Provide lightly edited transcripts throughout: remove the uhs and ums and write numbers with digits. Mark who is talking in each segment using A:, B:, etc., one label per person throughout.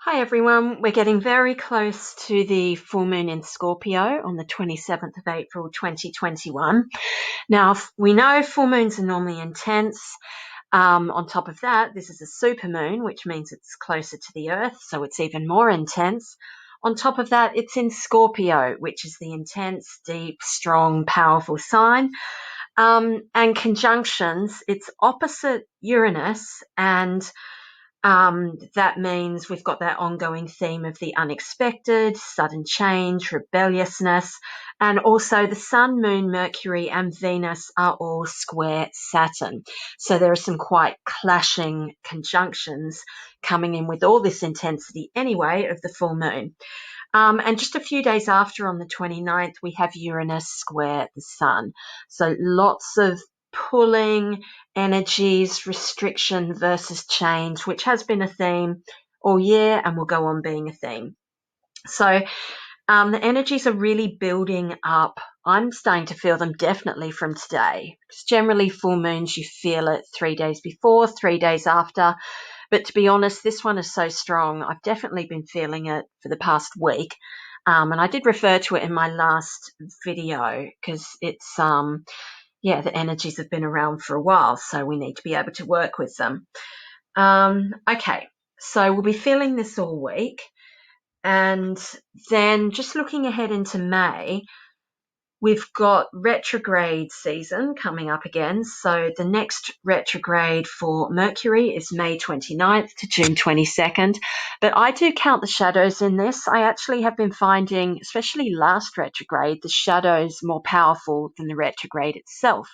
A: Hi everyone, we're getting very close to the full moon in Scorpio on the 27th of April 2021. Now, we know full moons are normally intense. On top of that, this is a supermoon, which means it's closer to the Earth, so it's even more intense. On top of that, it's in Scorpio, which is the intense, deep, strong, powerful sign. And conjunctions, it's opposite Uranus, and that means we've got that ongoing theme of the unexpected, sudden change, rebelliousness, and also the Sun, Moon, Mercury, and Venus are all square Saturn. So there are some quite clashing conjunctions coming in with all this intensity anyway of the full moon. And just a few days after, on the 29th, we have Uranus square the Sun. So lots of pulling energies, restriction versus change, which has been a theme all year and will go on being a theme. So the energies are really building up. I'm starting to feel them definitely from today. Because generally full moons, you feel it 3 days before, 3 days after. But to be honest, this one is so strong. I've definitely been feeling it for the past week. And I did refer to it in my last video because it's, the energies have been around for a while, so we need to be able to work with them. Okay, so we'll be feeling this all week. And then just looking ahead into May, we've got retrograde season coming up again. So the next retrograde for Mercury is May 29th to June 22nd. But I do count the shadows in this. I actually have been finding, especially last retrograde, the shadows more powerful than the retrograde itself.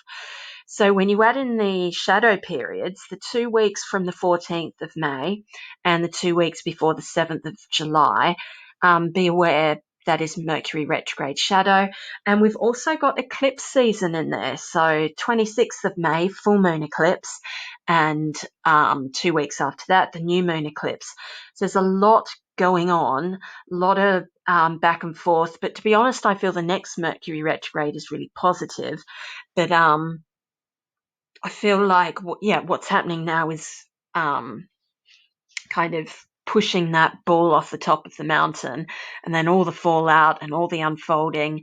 A: So when you add in the shadow periods, the 2 weeks from the 14th of May and the 2 weeks before the 7th of July, be aware that is Mercury retrograde shadow. And we've also got eclipse season in there. So 26th of May, full moon eclipse, and 2 weeks after that, the new moon eclipse. So there's a lot going on, a lot of back and forth. But to be honest, I feel the next Mercury retrograde is really positive. But I feel like, what's happening now is kind of pushing that ball off the top of the mountain, and then all the fallout and all the unfolding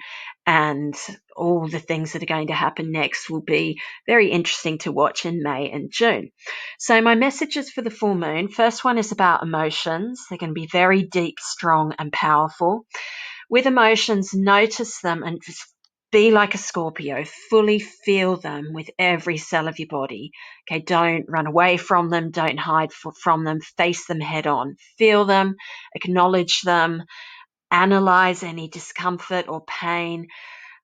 A: and all the things that are going to happen next will be very interesting to watch in May and June. So my messages for the full moon, first one is about emotions. They're going to be very deep, strong, and powerful. With emotions, notice them and just be like a Scorpio, fully feel them with every cell of your body. Okay, don't run away from them, don't hide from them, face them head on. Feel them, acknowledge them, analyze any discomfort or pain.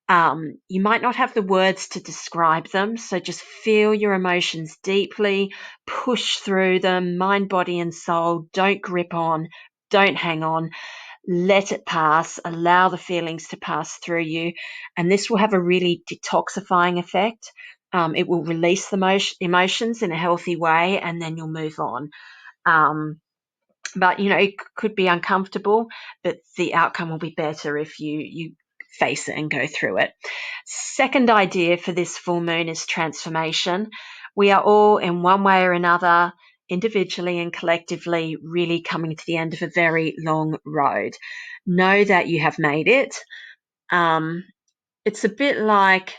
A: You might not have the words to describe them, so just feel your emotions deeply, push through them, mind, body, and soul. Don't grip on, don't hang on. Let it pass, allow the feelings to pass through you, and this will have a really detoxifying effect. It will release the emotions in a healthy way, and then you'll move on. But, it could be uncomfortable, but the outcome will be better if you face it and go through it. Second idea for this full moon is transformation. We are all, in one way or another, individually and collectively, really coming to the end of a very long road. Know that you have made it. It's a bit like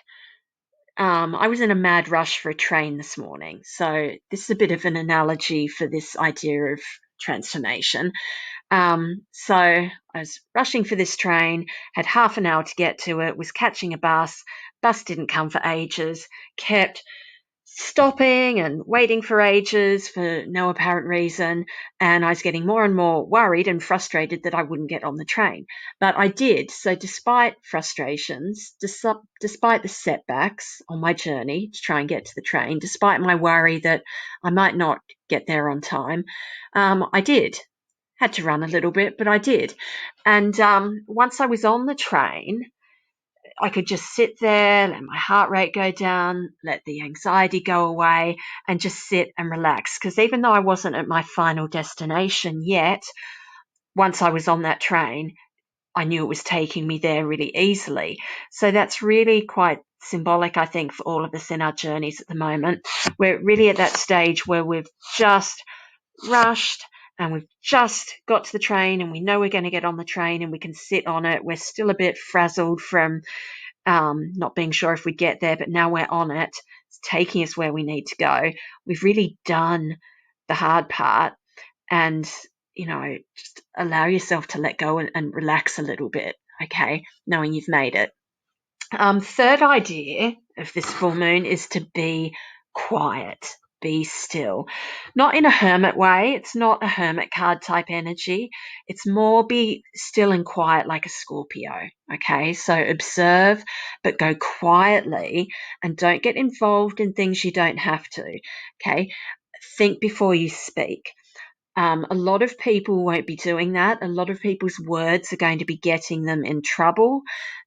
A: I was in a mad rush for a train this morning. So this is a bit of an analogy for this idea of transformation. So I was rushing for this train, had half an hour to get to it, was catching a bus didn't come for ages, kept stopping and waiting for ages for no apparent reason, and I was getting more and more worried and frustrated that I wouldn't get on the train. But I did. So despite frustrations, despite the setbacks on my journey to try and get to the train, despite my worry that I might not get there on time, I did. Had to run a little bit, but I did. And once I was on the train, I could just sit there, let my heart rate go down, let the anxiety go away, and just sit and relax. Because even though I wasn't at my final destination yet, once I was on that train, I knew it was taking me there really easily. So that's really quite symbolic, I think, for all of us in our journeys at the moment. We're really at that stage where we've just rushed and we've just got to the train and we know we're going to get on the train and we can sit on it. We're still a bit frazzled from not being sure if we get there, but now we're on it. It's taking us where we need to go. We've really done the hard part, and just allow yourself to let go and relax a little bit, okay, knowing you've made it. Third idea of this full moon is to be quiet, be still. Not in a hermit way. It's not a hermit card type energy. It's more be still and quiet like a Scorpio, okay? So observe, but go quietly and don't get involved in things you don't have to, okay? Think before you speak. A lot of people won't be doing that. A lot of people's words are going to be getting them in trouble.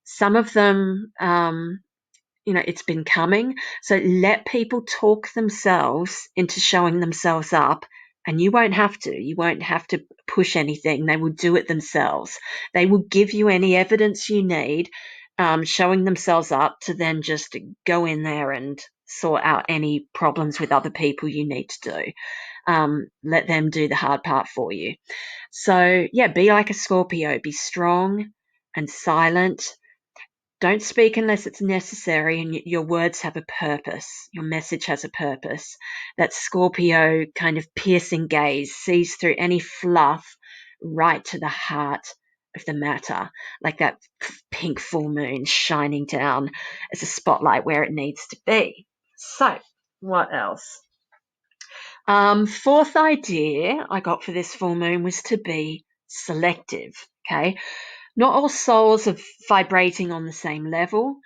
A: Some of them, it's been coming. So let people talk themselves into showing themselves up, and you won't have to. You won't have to push anything. They will do it themselves. They will give you any evidence you need, showing themselves up to then just go in there and sort out any problems with other people you need to do. Let them do the hard part for you. So, yeah, be like a Scorpio. Be strong and silent. Don't speak unless it's necessary, and your words have a purpose. Your message has a purpose. That Scorpio kind of piercing gaze sees through any fluff right to the heart of the matter, like that pink full moon shining down as a spotlight where it needs to be. So, what else? Fourth idea I got for this full moon was to be selective, okay? Not all souls are vibrating on the same level.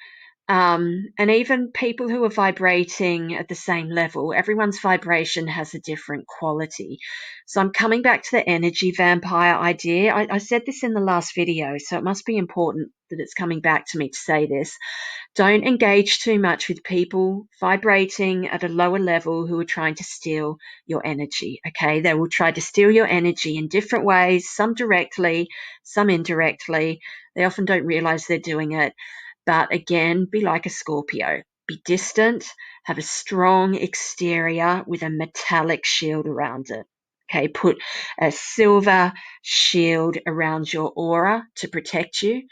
A: And even people who are vibrating at the same level, everyone's vibration has a different quality. So I'm coming back to the energy vampire idea. I said this in the last video, so it must be important that it's coming back to me to say this. Don't engage too much with people vibrating at a lower level who are trying to steal your energy, okay? They will try to steal your energy in different ways, some directly, some indirectly. They often don't realize they're doing it. But again, be like a Scorpio. Be distant, have a strong exterior with a metallic shield around it. Okay, put a silver shield around your aura to protect you.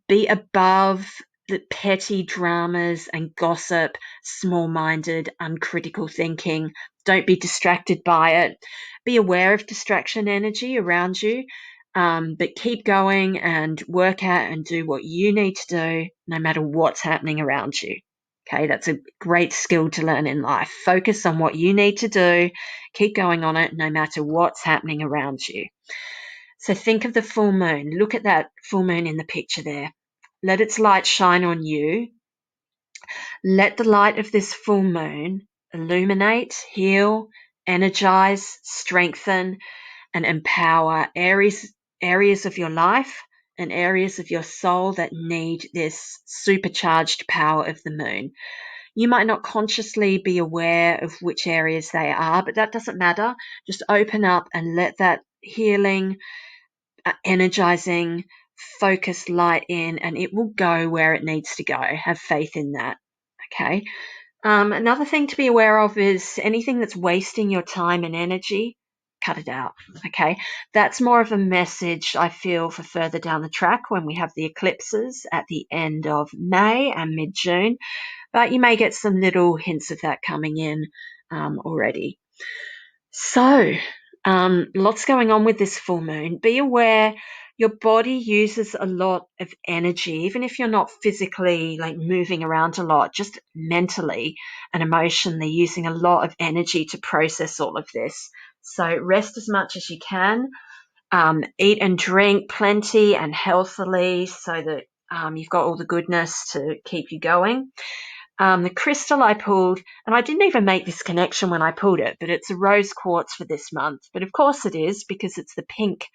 A: Be above the petty dramas and gossip, small-minded, uncritical thinking. Don't be distracted by it. Be aware of distraction energy around you, but keep going and work out and do what you need to do no matter what's happening around you. Okay, that's a great skill to learn in life. Focus on what you need to do. Keep going on it no matter what's happening around you. So think of the full moon. Look at that full moon in the picture there. Let its light shine on you. Let the light of this full moon illuminate, heal, energize, strengthen, and empower areas of your life and areas of your soul that need this supercharged power of the moon. You might not consciously be aware of which areas they are, but that doesn't matter. Just open up and let that healing, energizing, focused light in, and it will go where it needs to go. Have faith in that. Okay. Another thing to be aware of is anything that's wasting your time and energy, cut it out. Okay. That's more of a message I feel for further down the track when we have the eclipses at the end of May and mid-June, but you may get some little hints of that coming in already. So, lots going on with this full moon. Be aware your body uses a lot of energy, even if you're not physically like moving around a lot, just mentally and emotionally using a lot of energy to process all of this. So rest as much as you can. Eat and drink plenty and healthily so that you've got all the goodness to keep you going. The crystal I pulled, and I didn't even make this connection when I pulled it, but it's a rose quartz for this month. But of course it is, because it's the pink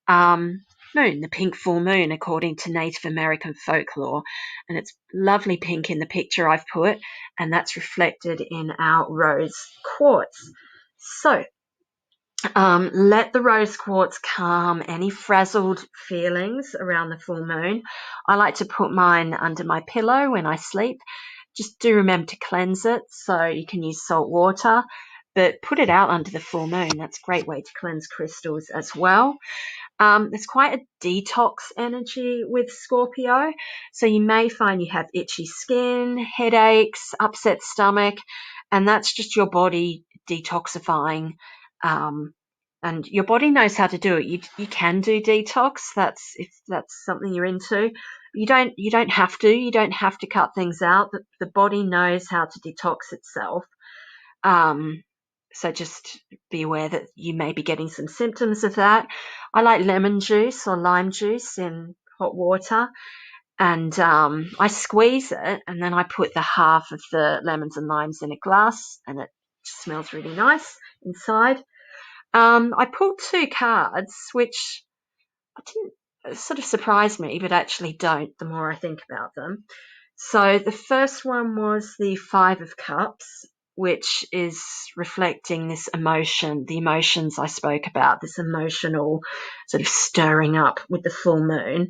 A: moon, the pink full moon, according to Native American folklore. And it's lovely pink in the picture I've put, and that's reflected in our rose quartz. So, let the rose quartz calm any frazzled feelings around the full moon. I like to put mine under my pillow when I sleep. Just do remember to cleanse it, so you can use salt water. but put it out under the full moon. That's a great way to cleanse crystals as well. There's quite a detox energy with Scorpio. So you may find you have itchy skin, headaches, upset stomach, and that's just your body detoxifying. And your body knows how to do it. You can do detox. If that's something you're into. You don't have to. You don't have to cut things out. The body knows how to detox itself. So just be aware that you may be getting some symptoms of that. I like lemon juice or lime juice in hot water, and I squeeze it, and then I put the half of the lemons and limes in a glass, and it smells really nice inside. I pulled 2 cards, which I didn't sort of surprised me, but actually don't the more I think about them. So the first one was the 5 of Cups, which is reflecting this emotion, the emotions I spoke about, this emotional sort of stirring up with the full moon.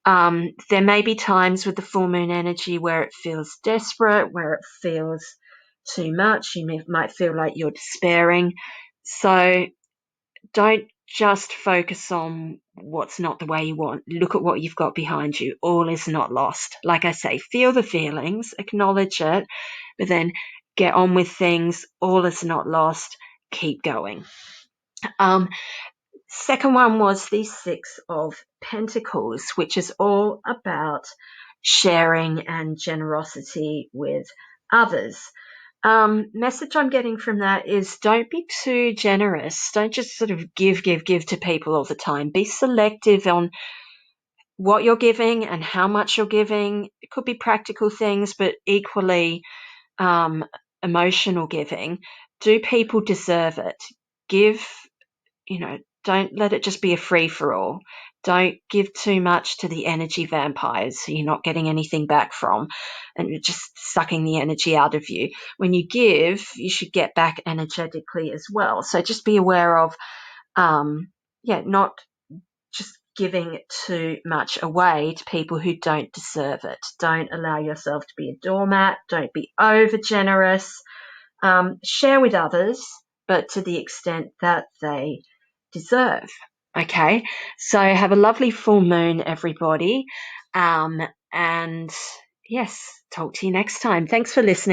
A: There may be times with the full moon energy where it feels desperate, where it feels too much. You might feel like you're despairing. So don't just focus on what's not the way you want. Look at what you've got behind you. All is not lost. Like I say, feel the feelings, acknowledge it, but then get on with things. All is not lost. Keep going. Second one was the 6 of Pentacles, which is all about sharing and generosity with others. Message I'm getting from that is don't be too generous. Don't just sort of give to people all the time. Be selective on what you're giving and how much you're giving. It could be practical things, but equally emotional giving. Do people deserve it? Give, don't let it just be a free-for-all. Don't give too much to the energy vampires so you're not getting anything back from, and you're just sucking the energy out of you. When you give, you should get back energetically as well. So just be aware of, not just giving too much away to people who don't deserve it. Don't allow yourself to be a doormat. Don't be over generous. Share with others, but to the extent that they deserve. Okay, so have a lovely full moon, everybody. And yes, talk to you next time. Thanks for listening.